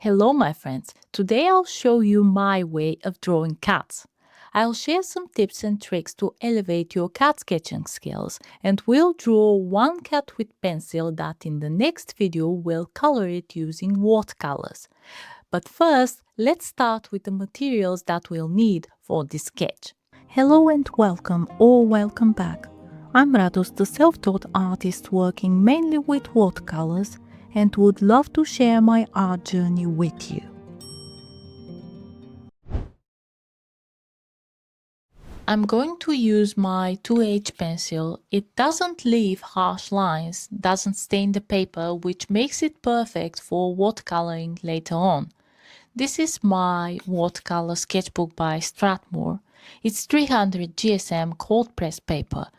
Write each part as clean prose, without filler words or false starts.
Hello my friends, today I'll show you my way of drawing cats. I'll share some tips and tricks to elevate your cat sketching skills, and we'll draw one cat with pencil that in the next video we'll color it using watercolors. But first, let's start with the materials that we'll need for this sketch. Hello and welcome or welcome back. I'm Rados, the self-taught artist working mainly with watercolors, and would love to share my art journey with you. I'm going to use my 2H pencil. It doesn't leave harsh lines, doesn't stain the paper, which makes it perfect for watercoloring later on. This is my watercolor sketchbook by Strathmore. It's 300 GSM cold press paper.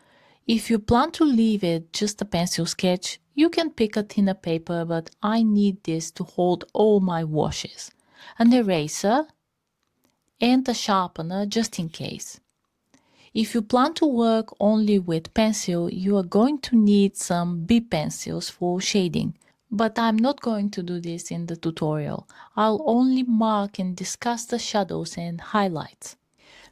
If you plan to leave it just a pencil sketch, you can pick a thinner paper, but I need this to hold all my washes. An eraser and a sharpener just in case. If you plan to work only with pencil, you are going to need some B pencils for shading. But I'm not going to do this in the tutorial. I'll only mark and discuss the shadows and highlights.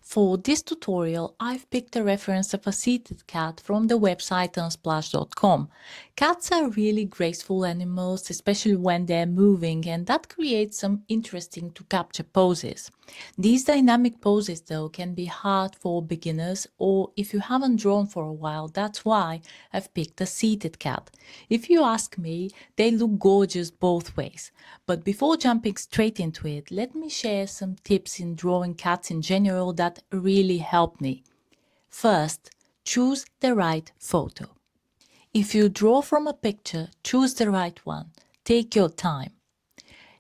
For this tutorial, I've picked a reference of a seated cat from the website unsplash.com. Cats are really graceful animals, especially when they're moving, and that creates some interesting to capture poses. These dynamic poses though can be hard for beginners, or if you haven't drawn for a while, that's why I've picked a seated cat. If you ask me, they look gorgeous both ways. But before jumping straight into it, let me share some tips in drawing cats in general that really helped me. First, choose the right photo. If you draw from a picture, choose the right one. Take your time.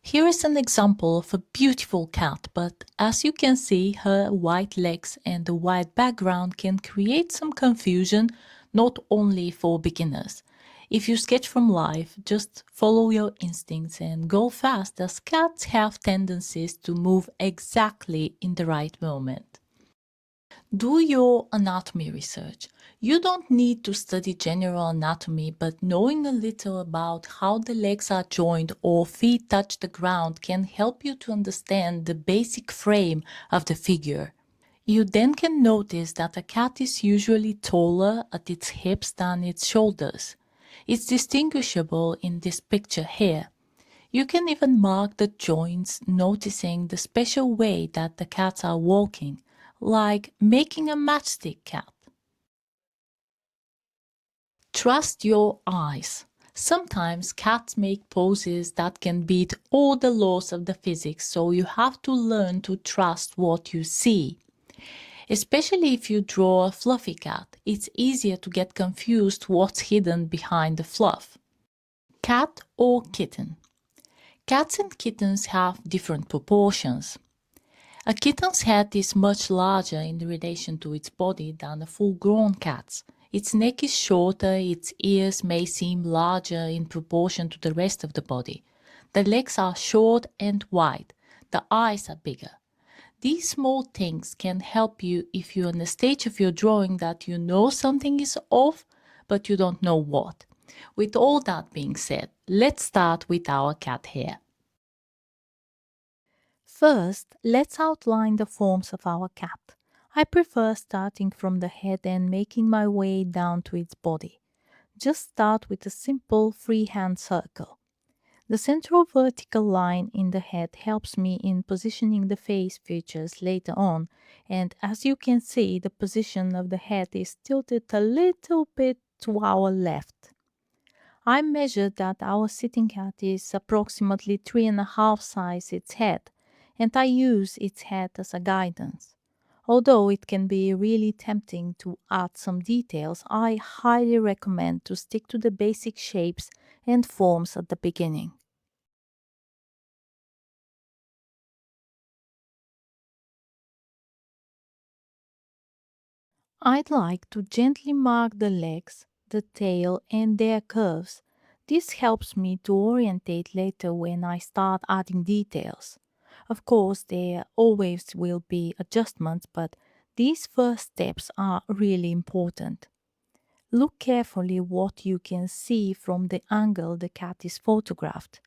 Here is an example of a beautiful cat, but as you can see, her white legs and the white background can create some confusion, not only for beginners. If you sketch from life, just follow your instincts and go fast, as cats have tendencies to move exactly in the right moment. Do your anatomy research. You don't need to study general anatomy, but knowing a little about how the legs are joined or feet touch the ground can help you to understand the basic frame of the figure. You then can notice that a cat is usually taller at its hips than its shoulders. It's distinguishable in this picture here. You can even mark the joints, noticing the special way that the cats are walking, like making a matchstick cat. Trust your eyes. Sometimes cats make poses that can beat all the laws of the physics, so you have to learn to trust what you see. Especially if you draw a fluffy cat, it's easier to get confused what's hidden behind the fluff. Cat or kitten? Cats and kittens have different proportions. A kitten's head is much larger in relation to its body than a full-grown cat's. Its neck is shorter, its ears may seem larger in proportion to the rest of the body. The legs are short and wide. The eyes are bigger. These small things can help you if you're in the stage of your drawing that you know something is off, but you don't know what. With all that being said, let's start with our cat hair. First, let's outline the forms of our cat. I prefer starting from the head and making my way down to its body. Just start with a simple freehand circle. The central vertical line in the head helps me in positioning the face features later on, and as you can see, the position of the head is tilted a little bit to our left. I measured that our sitting cat is approximately 3.5 size its head, and I use its head as a guidance. Although it can be really tempting to add some details, I highly recommend to stick to the basic shapes and forms at the beginning. I'd like to gently mark the legs, the tail and their curves. This helps me to orientate later when I start adding details. Of course, there always will be adjustments, but these first steps are really important. Look carefully what you can see from the angle the cat is photographed.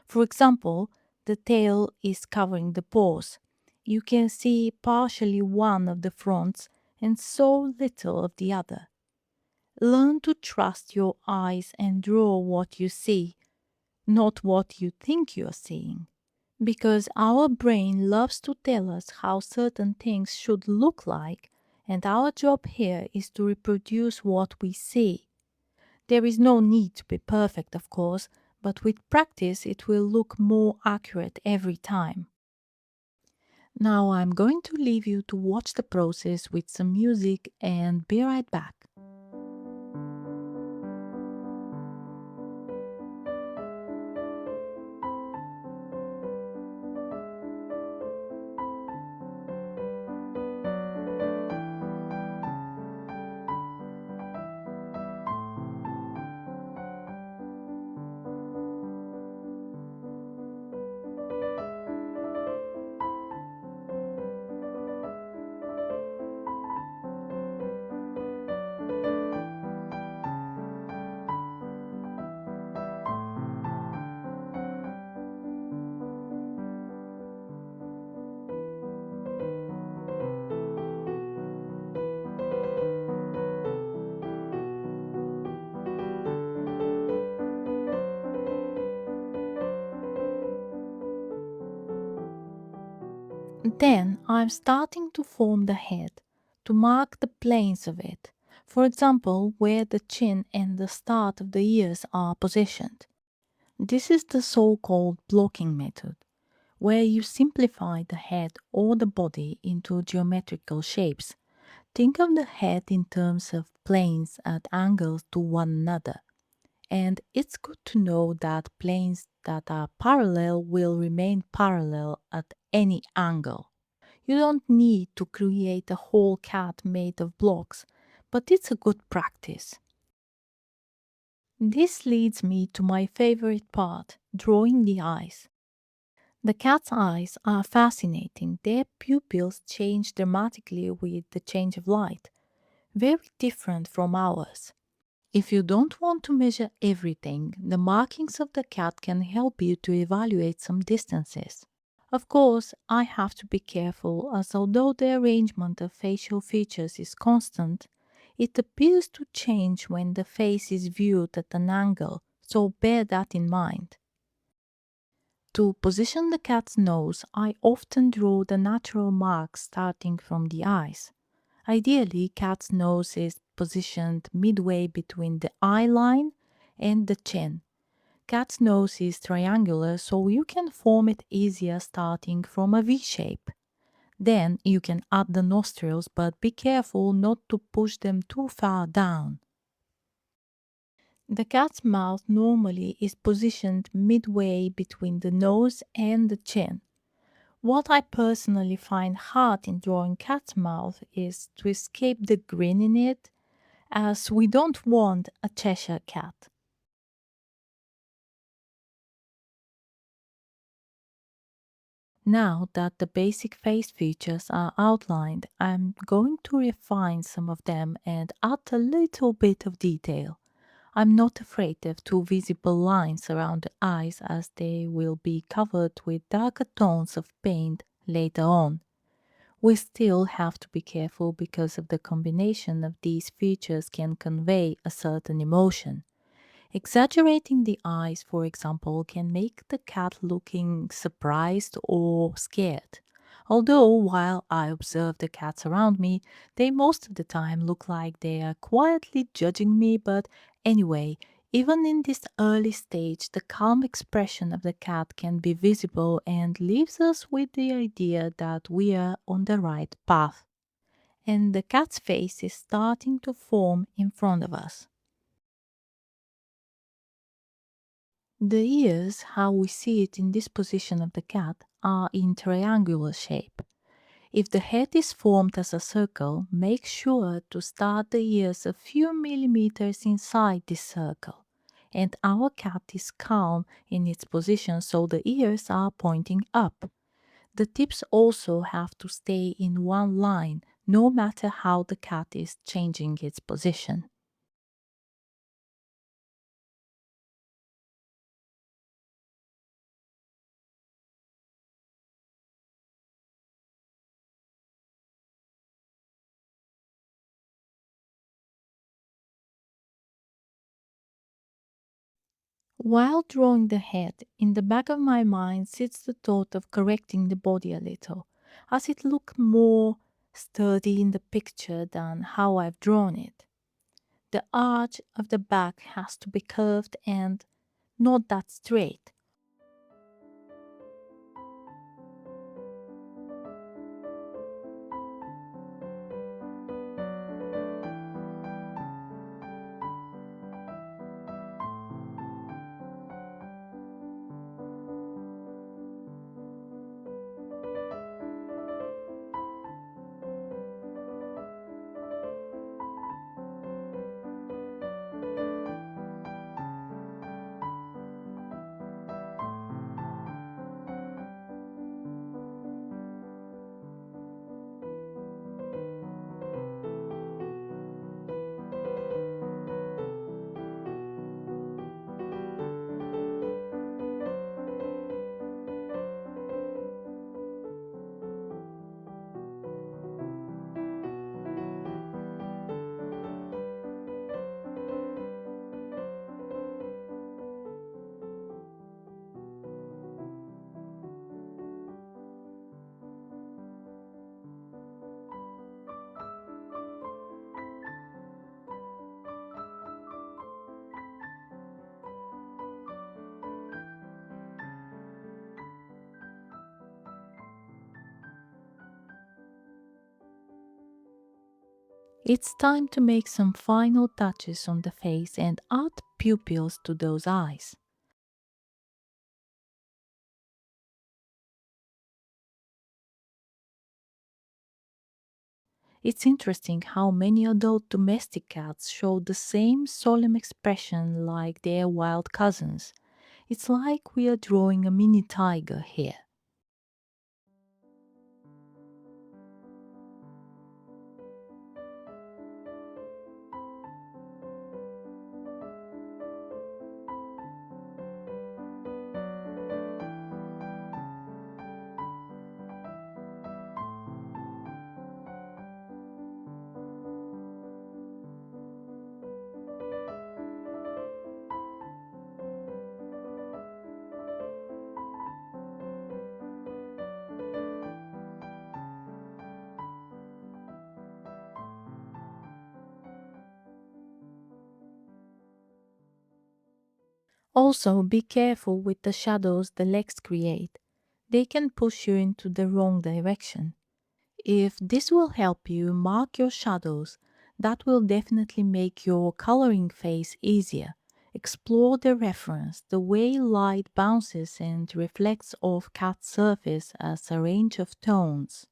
For example, The tail is covering the paws. You can see partially one of the fronts and so little of the other. Learn to trust your eyes and draw what you see, not what you think you're seeing. Because our brain loves to tell us how certain things should look like, and our job here is to reproduce what we see. There is no need to be perfect, of course, but with practice it will look more accurate every time. Now I'm going to leave you to watch the process with some music and be right back. Then I'm starting to form the head, to mark the planes of it. For example, where the chin and the start of the ears are positioned. This is the so-called blocking method, where you simplify the head or the body into geometrical shapes. Think of the head in terms of planes at angles to one another. And it's good to know that planes that are parallel will remain parallel at any angle. You don't need to create a whole cat made of blocks, but it's a good practice. This leads me to my favorite part, drawing the eyes. The cat's eyes are fascinating. Their pupils change dramatically with the change of light, very different from ours. If you don't want to measure everything, the markings of the cat can help you to evaluate some distances. Of course, I have to be careful as although the arrangement of facial features is constant, it appears to change when the face is viewed at an angle, so bear that in mind. To position the cat's nose, I often draw the natural marks starting from the eyes. Ideally, cat's nose is positioned midway between the eye line and the chin. Cat's nose is triangular, so you can form it easier starting from a V shape. Then you can add the nostrils, but be careful not to push them too far down. The cat's mouth normally is positioned midway between the nose and the chin. What I personally find hard in drawing cat's mouth is to escape the grin in it, as we don't want a Cheshire cat. Now that the basic face features are outlined, I'm going to refine some of them and add a little bit of detail. I'm not afraid of too visible lines around the eyes as they will be covered with darker tones of paint later on. We still have to be careful because of the combination of these features can convey a certain emotion. Exaggerating the eyes, for example, can make the cat looking surprised or scared. Although, while I observe the cats around me, they most of the time look like they are quietly judging me, but anyway, even in this early stage, the calm expression of the cat can be visible and leaves us with the idea that we are on the right path. And the cat's face is starting to form in front of us. The ears, how we see it in this position of the cat, are in triangular shape. If the head is formed as a circle, make sure to start the ears a few millimeters inside this circle. And our cat is calm in its position, so the ears are pointing up. The tips also have to stay in one line, no matter how the cat is changing its position. While drawing the head, in the back of my mind sits the thought of correcting the body a little, as it looked more sturdy in the picture than how I've drawn it. The arch of the back has to be curved and not that straight. It's time to make some final touches on the face and add pupils to those eyes. It's interesting how many adult domestic cats show the same solemn expression like their wild cousins. It's like we are drawing a mini tiger here. Also, be careful with the shadows the legs create. They can push you into the wrong direction. If this will help you mark your shadows, that will definitely make your coloring phase easier. Explore the reference, the way light bounces and reflects off cat's surface as a range of tones.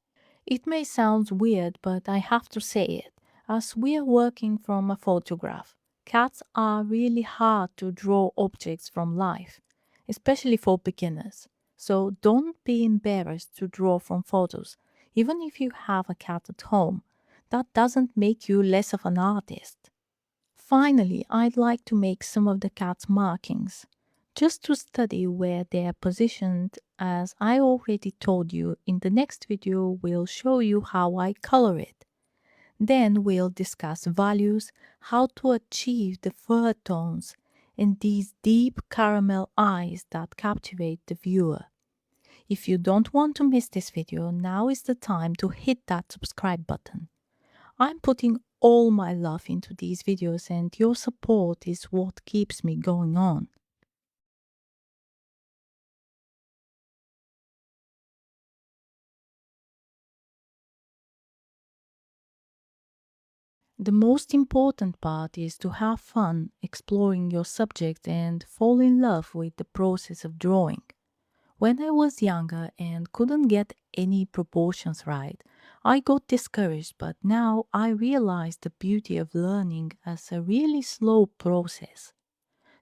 It may sound weird, but I have to say it, as we are working from a photograph. Cats are really hard to draw objects from life, especially for beginners. So don't be embarrassed to draw from photos, even if you have a cat at home. That doesn't make you less of an artist. Finally, I'd like to make some of the cat's markings, just to study where they're positioned. As I already told you, in the next video we'll show you how I color it. Then we'll discuss values, how to achieve the fur tones, and these deep caramel eyes that captivate the viewer. If you don't want to miss this video, now is the time to hit that subscribe button. I'm putting all my love into these videos and your support is what keeps me going on. The most important part is to have fun exploring your subject and fall in love with the process of drawing. When I was younger and couldn't get any proportions right, I got discouraged, but now I realize the beauty of learning as a really slow process.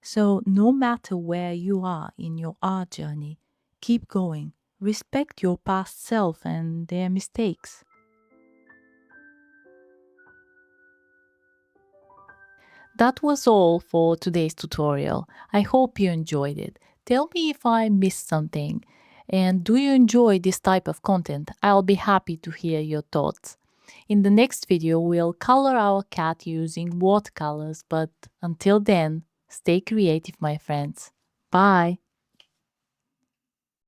So, no matter where you are in your art journey, keep going. Respect your past self and their mistakes. That was all for today's tutorial. I hope you enjoyed it. Tell me if I missed something. And do you enjoy this type of content? I'll be happy to hear your thoughts. In the next video, we'll color our cat using watercolors, but until then, stay creative, my friends. Bye!